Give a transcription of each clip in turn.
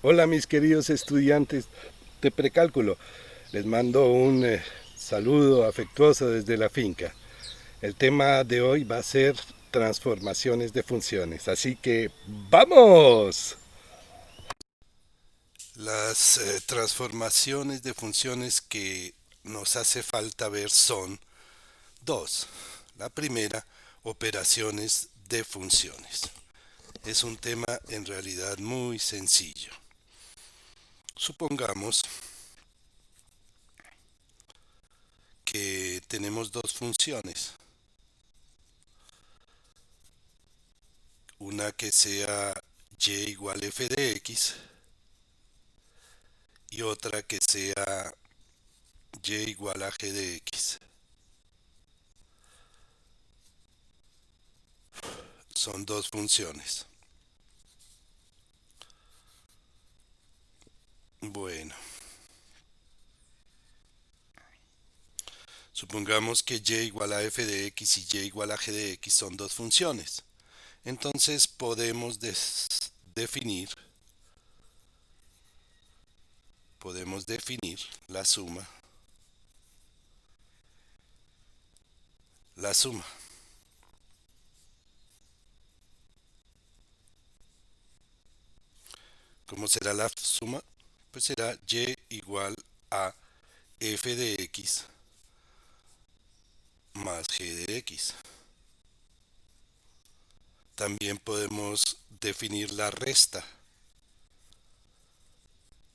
Hola mis queridos estudiantes de precálculo, les mando un saludo afectuoso desde la finca. El tema de hoy va a ser transformaciones de funciones, así que ¡vamos! Las transformaciones de funciones que nos hace falta ver son dos. La primera, operaciones de funciones. Es un tema en realidad muy sencillo. Supongamos que tenemos dos funciones, una que sea y igual f de x y otra que sea y igual a g de x. Son dos funciones. Bueno, supongamos que y igual a f de x y y igual a g de x son dos funciones. Entonces podemos definir la suma. ¿Cómo será la suma? Pues será y igual a f de x más g de x. También podemos definir la resta,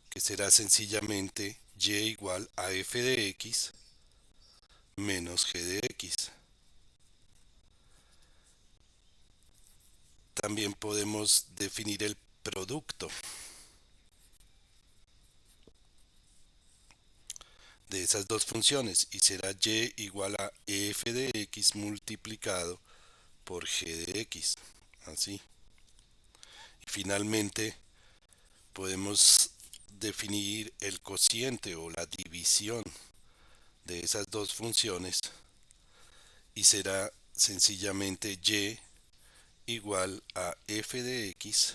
que será sencillamente y igual a f de x menos g de x. También podemos definir el producto de esas dos funciones y será y igual a f de x multiplicado por g de x. Así. Y finalmente podemos definir el cociente o la división de esas dos funciones y será sencillamente y igual a f de x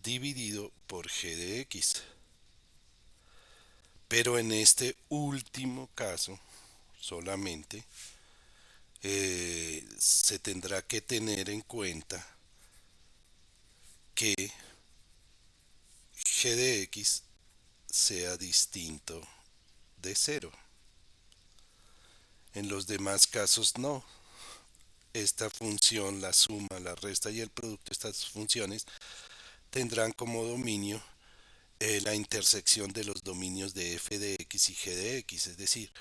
dividido por g de x. Pero en este último caso solamente se tendrá que tener en cuenta que g de x sea distinto de cero. En los demás casos no. Esta función, la suma, la resta y el producto de estas funciones tendrán como dominio la intersección de los dominios de f de x y g de x, es decir,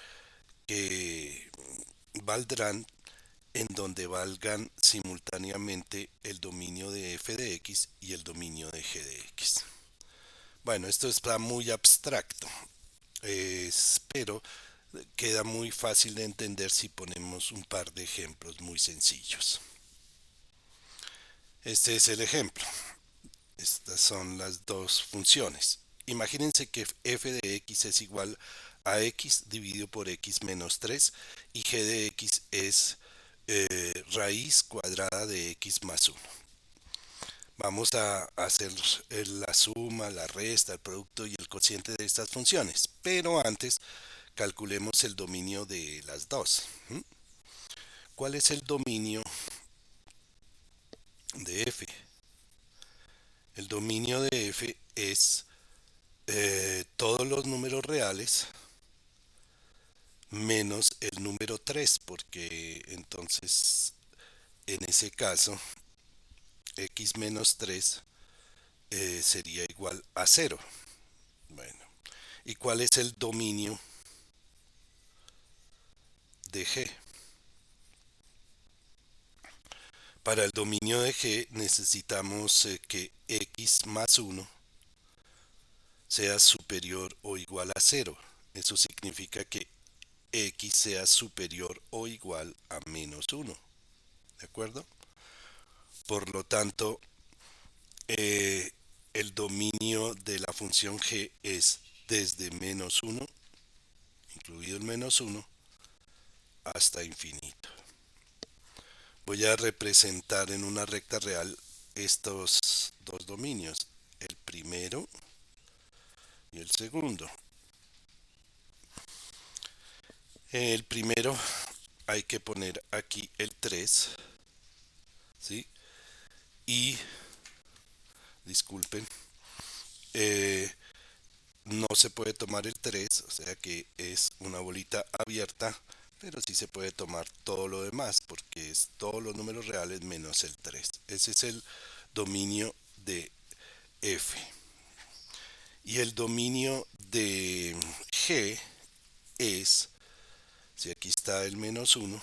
que valdrán en donde valgan simultáneamente el dominio de f de x y el dominio de g de x. Bueno, esto está muy abstracto, pero queda muy fácil de entender si ponemos un par de ejemplos muy sencillos. Este es el ejemplo. Estas son las dos funciones. Imagínense que f de x es igual a x dividido por x menos 3 y g de x es raíz cuadrada de x más 1. Vamos a hacer la suma, la resta, el producto y el cociente de estas funciones. Pero antes calculemos el dominio de las dos. ¿Cuál es el dominio de f? El dominio de f es todos los números reales menos el número 3 porque entonces en ese caso x menos 3 sería igual a cero. Bueno, ¿y cuál es el dominio de g? Para el dominio de g necesitamos que x más 1 sea superior o igual a cero. Eso significa que x sea superior o igual a menos 1. ¿De acuerdo? Por lo tanto, eh, el dominio de la función g es desde menos 1, incluido el menos 1, hasta infinito. Voy a representar en una recta real estos dos dominios. el primero y el segundo. El primero hay que poner aquí el 3, ¿sí? Y, disculpen, eh, no se puede tomar el 3, o sea que es una bolita abierta, pero sí se puede tomar todo lo demás, porque es todos los números reales menos el 3. Ese es el dominio de F. Y el dominio de G es, si aquí está el menos uno,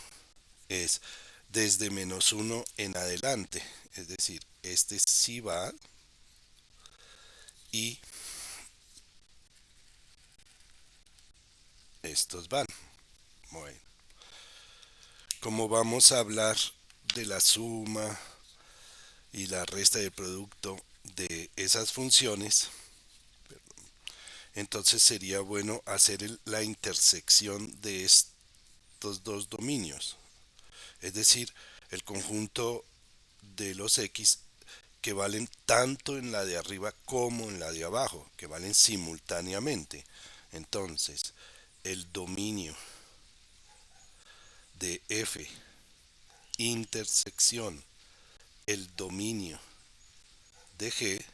es desde menos uno en adelante. Es decir, este sí va y estos van. Bueno, como vamos a hablar de la suma y la resta del producto de esas funciones, entonces sería bueno hacer la intersección de estos dos dominios. Es decir, el conjunto de los x que valen tanto en la de arriba como en la de abajo, que valen simultáneamente. Entonces, el dominio de f intersección el dominio de g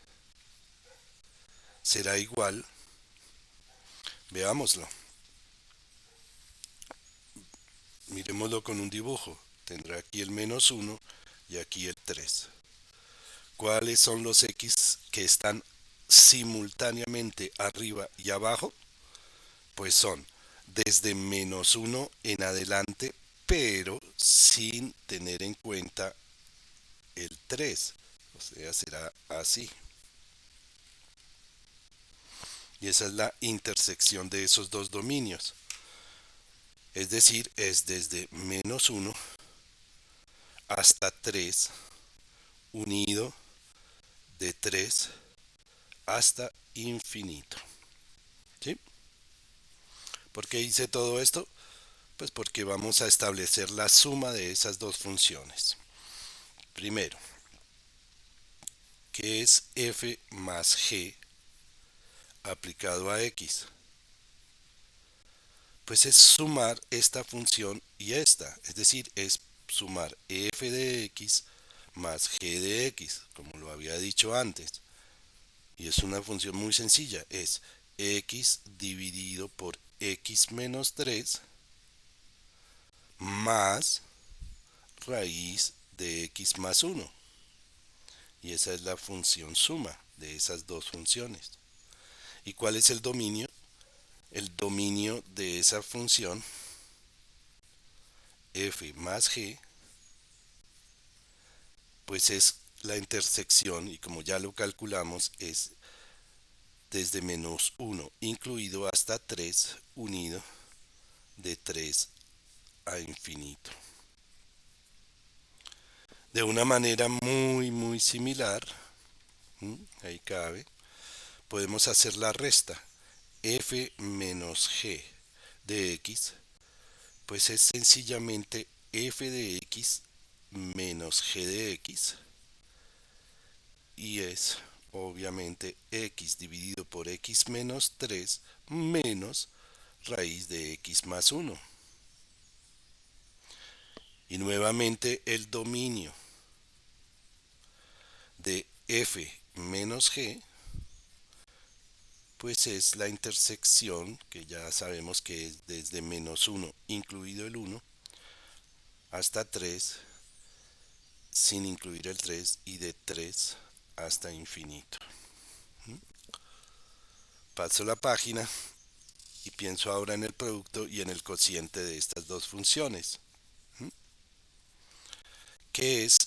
será igual, veámoslo, miremoslo con un dibujo. Tendrá aquí el menos uno y aquí el 3. ¿Cuáles son los x que están simultáneamente arriba y abajo? Pues son desde menos uno en adelante, pero sin tener en cuenta el 3. O sea, será así. Y esa es la intersección de esos dos dominios. Es decir, es desde menos uno hasta 3 unido de 3 hasta infinito. ¿Sí? ¿Por qué hice todo esto? Pues porque vamos a establecer la suma de esas dos funciones. Primero, ¿qué es f más g aplicado a x? Pues es sumar esta función y esta. Es decir, es sumar f de x más g de x, como lo había dicho antes. Y es una función muy sencilla. Es x dividido por x menos 3 más raíz de x más 1. Y esa es la función suma de esas dos funciones. ¿Y cuál es el dominio? El dominio de esa función f más g, pues es la intersección, y como ya lo calculamos, es desde menos uno incluido hasta 3 unido de 3 a infinito. De una manera muy similar, ahí cabe, podemos hacer la resta. F menos g de x, pues es sencillamente f de x menos g de x, y es obviamente x dividido por x menos 3 menos raíz de x más 1. Y nuevamente el dominio de f menos g, pues es la intersección que ya sabemos que es desde menos uno incluido el uno hasta 3 sin incluir el 3 y de 3 hasta infinito. Paso la página y pienso ahora en el producto y en el cociente de estas dos funciones. ¿Qué es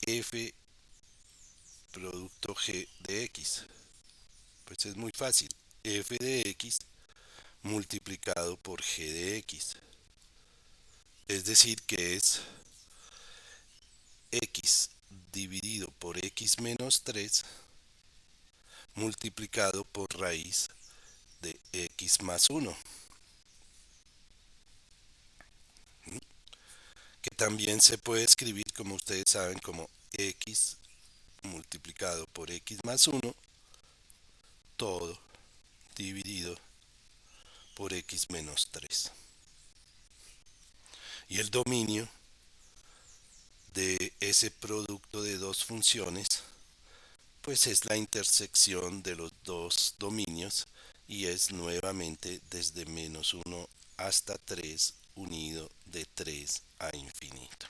f producto g de x? Pues es muy fácil. F de x multiplicado por g de x. Es decir, que es x dividido por x menos 3 multiplicado por raíz de x más 1, que también se puede escribir, como ustedes saben, como x multiplicado por x más 1 todo dividido por x menos 3. Y el dominio de ese producto de dos funciones, pues es la intersección de los dos dominios y es nuevamente desde -1 hasta 3 unido de 3 a infinito.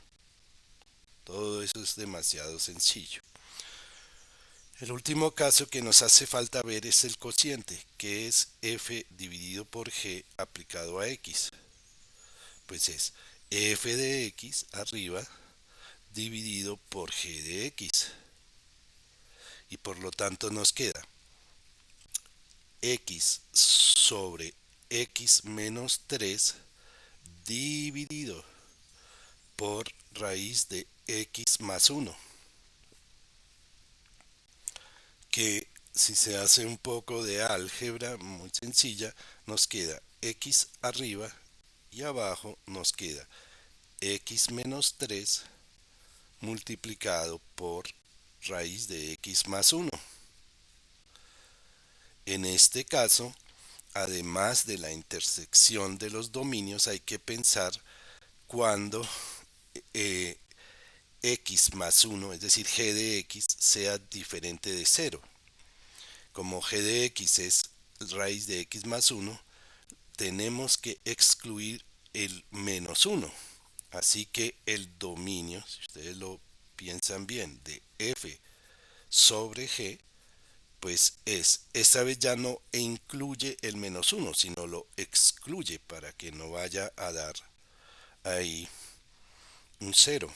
Todo eso es demasiado sencillo. El último caso que nos hace falta ver es el cociente, que es f dividido por g aplicado a x. Pues es f de x arriba dividido por g de x. Y por lo tanto nos queda x sobre x menos 3 dividido por raíz de x más 1, que si se hace un poco de álgebra muy sencilla, nos queda x arriba y abajo nos queda x menos 3 multiplicado por raíz de x más 1. En este caso, además de la intersección de los dominios, hay que pensar cuando eh, x más 1, es decir, g de x, sea diferente de 0. Como g de x es raíz de x más 1, tenemos que excluir el menos 1. Así que el dominio, si ustedes lo piensan bien, de f sobre g, pues esta vez ya no incluye el menos 1, sino lo excluye para que no vaya a dar ahí un 0,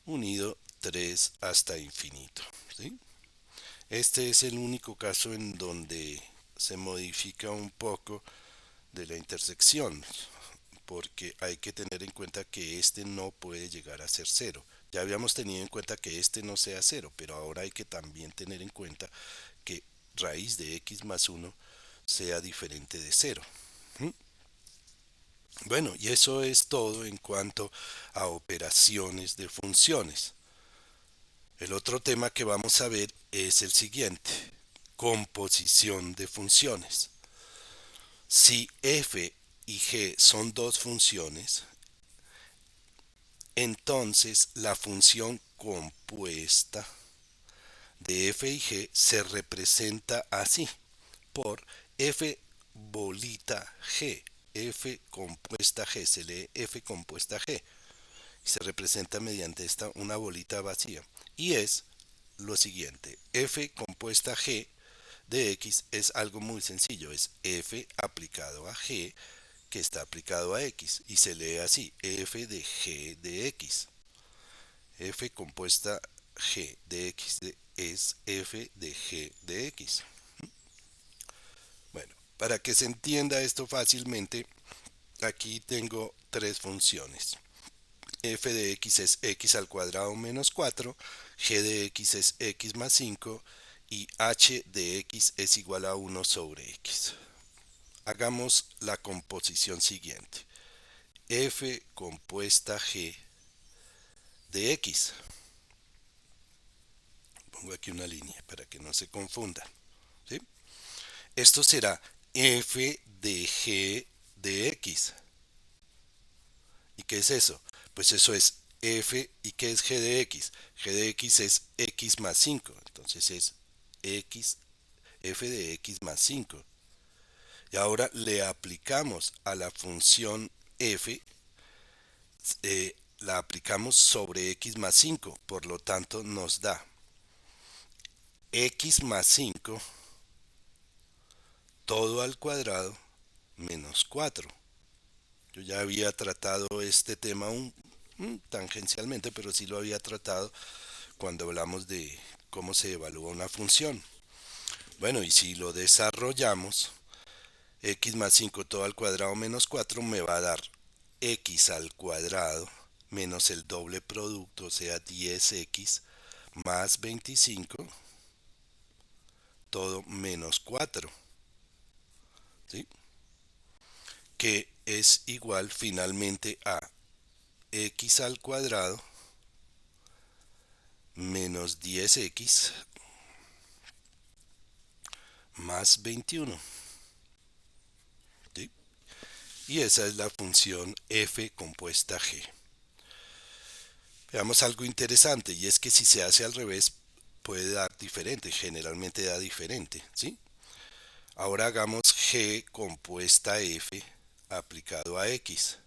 unido 3 hasta infinito. ¿Sí? Este es el único caso en donde se modifica un poco de la intersección, porque hay que tener en cuenta que este no puede llegar a ser 0. Ya habíamos tenido en cuenta que este no sea 0, pero ahora hay que también tener en cuenta que raíz de x más 1 sea diferente de 0. ¿Mm? Bueno, y eso es todo en cuanto a operaciones de funciones. El otro tema que vamos a ver es el siguiente: composición de funciones. Si f y g son dos funciones, entonces la función compuesta de f y g se representa así, por f bolita g. F compuesta g, se lee f compuesta g y se representa mediante una bolita vacía. Y es lo siguiente: f compuesta g de x es algo muy sencillo, es f aplicado a g que está aplicado a x y se lee así: f de g de x. F compuesta g de x es f de g de x. Bueno, para que se entienda esto fácilmente, aquí tengo tres funciones. F de x es x al cuadrado menos 4, g de x es x más 5 y h de x es igual a 1 sobre x. Hagamos la composición siguiente: f compuesta g de x. Pongo aquí una línea para que no se confunda. ¿Sí? Esto será f de g de x. ¿Y qué es eso? Pues eso es f. ¿Y qué es g de x? G de x es x más 5. Entonces es x, f de x más 5. Y ahora le aplicamos a la función f, la aplicamos sobre x más 5. Por lo tanto nos da x más 5 todo al cuadrado menos 4. Yo ya había tratado este tema tangencialmente, pero sí lo había tratado cuando hablamos de cómo se evalúa una función. Bueno, y si lo desarrollamos, x más 5 todo al cuadrado menos 4 me va a dar x al cuadrado menos el doble producto, o sea 10x más 25 todo menos 4. ¿Sí? Que es igual finalmente a x al cuadrado menos 10x más 21. ¿Sí? Y esa es la función f compuesta g. Veamos algo interesante y es que si se hace al revés puede dar diferente, generalmente da diferente, ¿sí? Ahora hagamos g compuesta f aplicado a x.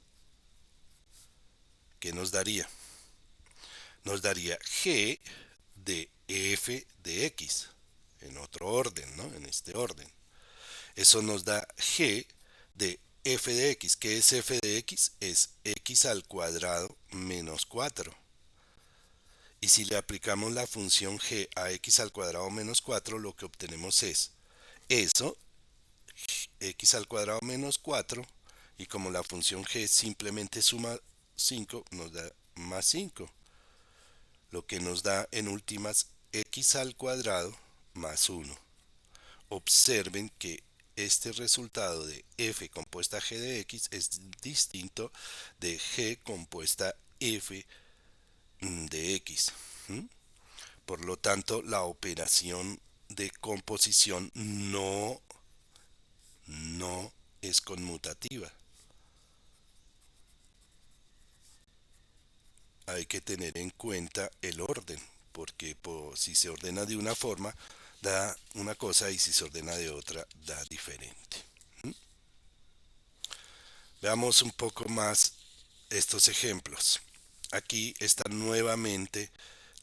¿Qué nos daría? Nos daría g de f de x en otro orden, ¿no? En este orden. Eso nos da g de f de x. ¿Qué es f de x? Es x al cuadrado menos 4. Y si le aplicamos la función g a x al cuadrado menos 4, lo que obtenemos es eso, x al cuadrado menos 4, y como la función g simplemente suma 5, nos da más 5, lo que nos da en últimas x al cuadrado más 1. Observen que este resultado de f compuesta g de x es distinto de g compuesta f de x. Por lo tanto, la operación de composición no es conmutativa. Hay que tener en cuenta el orden, porque si se ordena de una forma, da una cosa y si se ordena de otra, da diferente. Veamos un poco más estos ejemplos. Aquí están nuevamente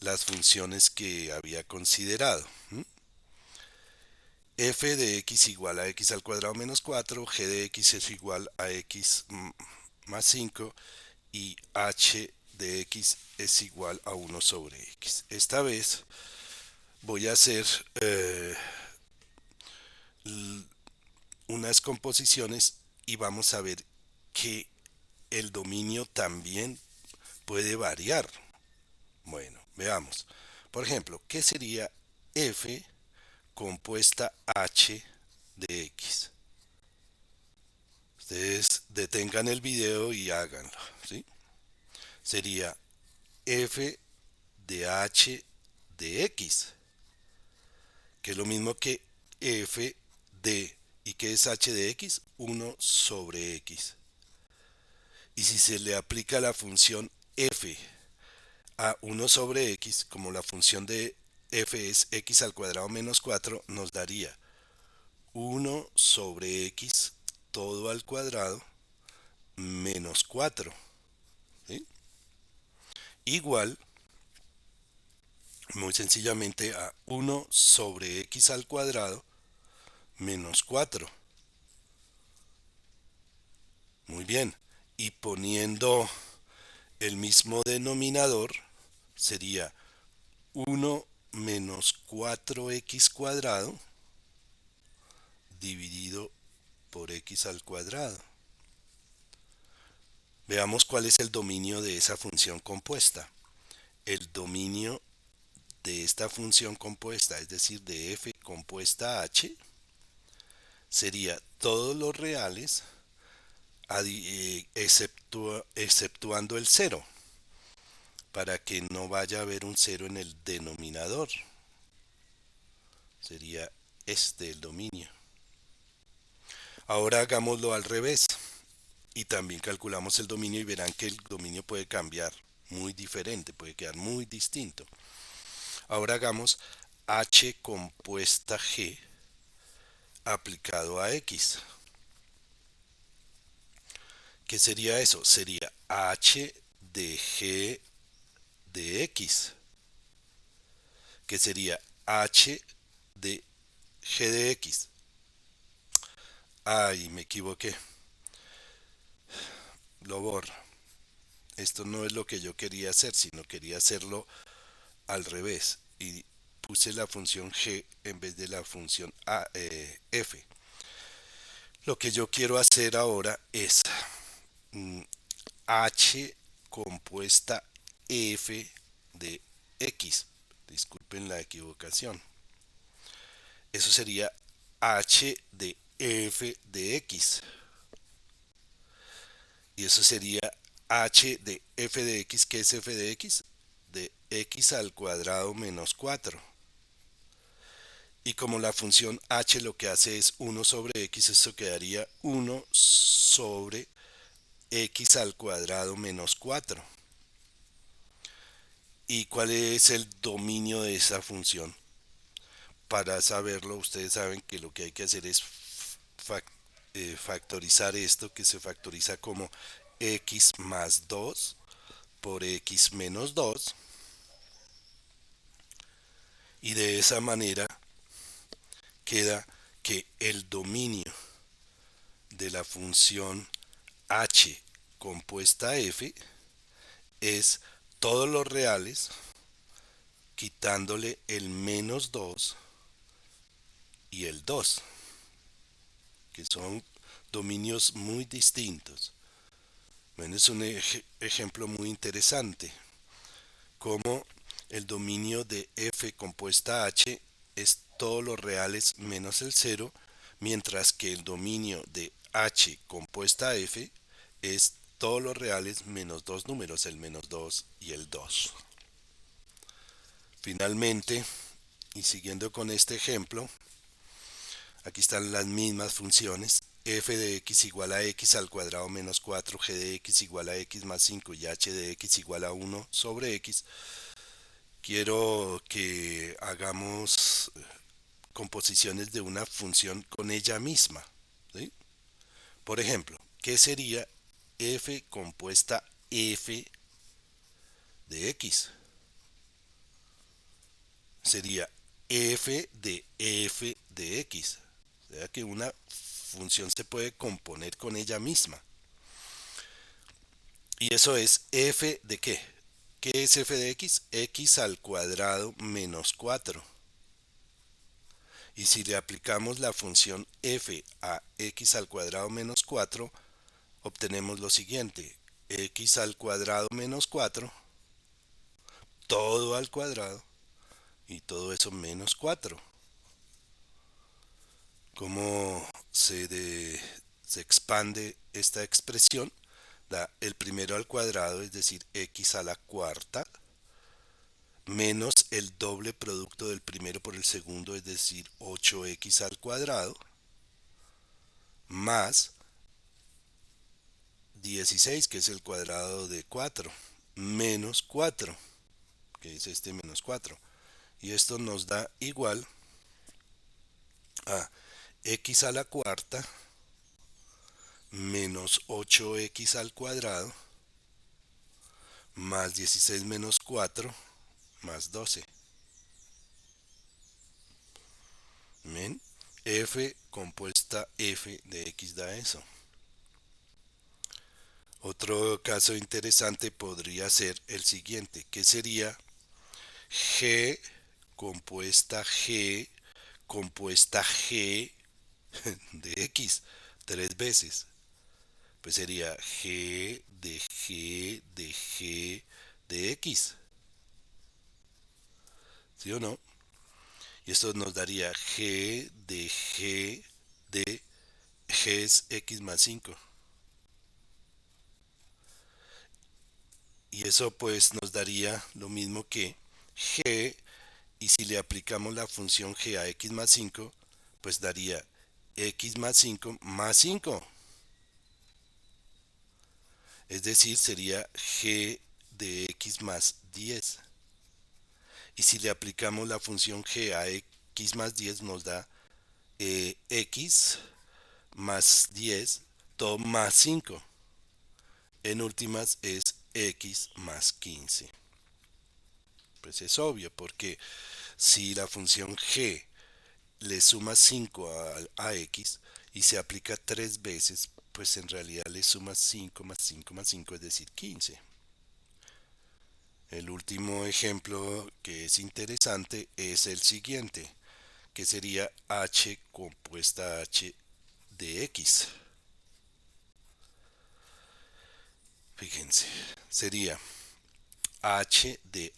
las funciones que había considerado. F de x igual a x al cuadrado menos 4, g de x es igual a x más 5 y h de x es igual a 1 sobre x. Esta vez voy a hacer unas composiciones y vamos a ver que el dominio también puede variar. Bueno, veamos. Por ejemplo, ¿qué sería f compuesta h de x? Ustedes detengan el video y háganlo, ¿sí? Sería f de h de x, que es lo mismo que f de, ¿y qué es h de x? 1 sobre x. Y si se le aplica la función f a 1 sobre x, como la función de f es x al cuadrado menos 4, nos daría 1 sobre x todo al cuadrado menos 4. ¿Sí? Igual, muy sencillamente, a 1 sobre x al cuadrado menos 4. Muy bien. Y poniendo el mismo denominador, sería 1 menos 4x cuadrado dividido por x al cuadrado. Veamos cuál es el dominio de esa función compuesta. El dominio de esta función compuesta, es decir, de f compuesta h, sería todos los reales exceptuando el cero, para que no vaya a haber un cero en el denominador. Sería este el dominio. Ahora hagámoslo al revés y también calculamos el dominio y verán que el dominio puede cambiar muy diferente, puede quedar muy distinto. Ahora hagamos h compuesta g aplicado a x. ¿Qué sería eso? Sería h de g de x, que sería h de g de x. Ay, me equivoqué. Lo borro. Esto no es lo que yo quería hacer, sino quería hacerlo al revés. Y puse la función g en vez de la función f. Lo que yo quiero hacer ahora es h compuesta f de x. Disculpen la equivocación. Eso sería h de f de x. Y eso sería h de f de x. ¿Qué es f de x? De x al cuadrado menos 4. Y como la función h lo que hace es 1 sobre x, esto quedaría 1 sobre x al cuadrado menos 4. ¿Y cuál es el dominio de esa función? Para saberlo, ustedes saben que lo que hay que hacer es factorizar esto, que se factoriza como x más 2 por x menos 2, y de esa manera queda que el dominio de la función h compuesta f es todos los reales quitándole el menos 2 y el 2, que son dominios muy distintos. Bueno, es un ejemplo muy interesante, como el dominio de f compuesta h es todos los reales menos el cero, mientras que el dominio de h compuesta f es todos los reales menos dos números, el menos 2 y el 2. Finalmente, y siguiendo con este ejemplo, aquí están las mismas funciones. F de x igual a x al cuadrado menos 4, g de x igual a x más 5 y h de x igual a 1 sobre x. Quiero que hagamos composiciones de una función con ella misma, ¿sí? Por ejemplo, ¿qué sería f compuesta f de x? Sería f de x. O sea que una función se puede componer con ella misma. Y eso es f de qué. ¿Qué es f de x? X al cuadrado menos 4. Y si le aplicamos la función f a x al cuadrado menos 4, obtenemos lo siguiente. X al cuadrado menos 4, todo al cuadrado, y todo eso menos 4. ¿Cómo se expande esta expresión? Da el primero al cuadrado, es decir, x a la cuarta, menos el doble producto del primero por el segundo, es decir, 8x al cuadrado, más 16, que es el cuadrado de 4, menos 4, que es este menos 4. Y esto nos da igual a x a la cuarta menos 8x al cuadrado más 16 menos 4 más 12. ¿Ven? F compuesta f de x da eso. Otro caso interesante podría ser el siguiente, que sería g compuesta g de x tres veces. Pues sería g de g de g de x. ¿Sí o no? Y esto nos daría g de g de g es x más 5. Y eso pues nos daría lo mismo que g, y si le aplicamos la función g a x más 5, pues daría x más 5 más 5. Es decir, sería g de x más 10. Y si le aplicamos la función g a x más 10 nos da x más 10, todo más 5. En últimas es x más 15. Pues es obvio, porque si la función g le suma 5 a x y se aplica 3 veces, pues en realidad le suma 5 más 5 más 5, es decir, 15. El último ejemplo que es interesante es el siguiente, que sería h compuesta h de x. Fíjense, sería h de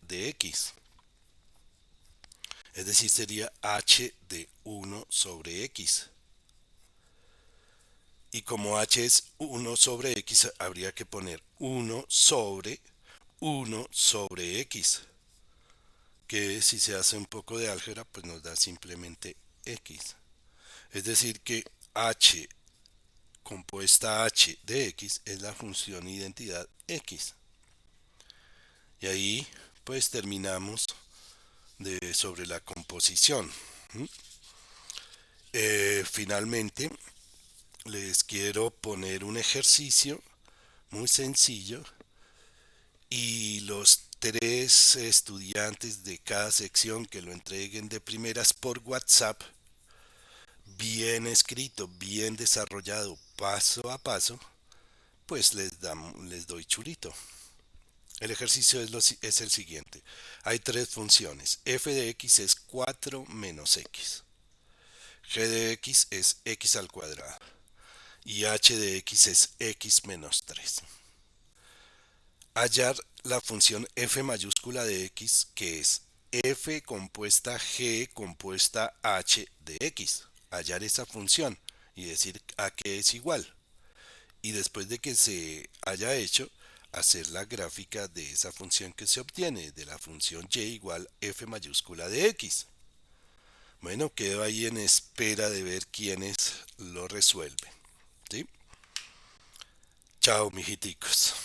x. Es decir, sería h de 1 sobre x. Y como h es 1 sobre x, habría que poner 1 sobre x. que si se hace un poco de álgebra, pues nos da simplemente x. Es decir, que h compuesta h de x es la función identidad x. Y ahí pues terminamos sobre la composición. Finalmente les quiero poner un ejercicio muy sencillo y los tres estudiantes de cada sección que lo entreguen de primeras por WhatsApp, bien escrito, bien desarrollado, paso a paso, pues les doy chulito. El ejercicio es el siguiente. Hay tres funciones. F de x es 4 menos x. G de x es x al cuadrado. Y h de x es x menos 3. Hallar la función f mayúscula de x, que es f compuesta g compuesta h de x. Hallar esa función y decir a qué es igual. Y después de que se haya hecho, hacer la gráfica de esa función que se obtiene, de la función y igual f mayúscula de x. Bueno, quedo ahí en espera de ver quiénes lo resuelven. ¿Sí? Chao, mijiticos.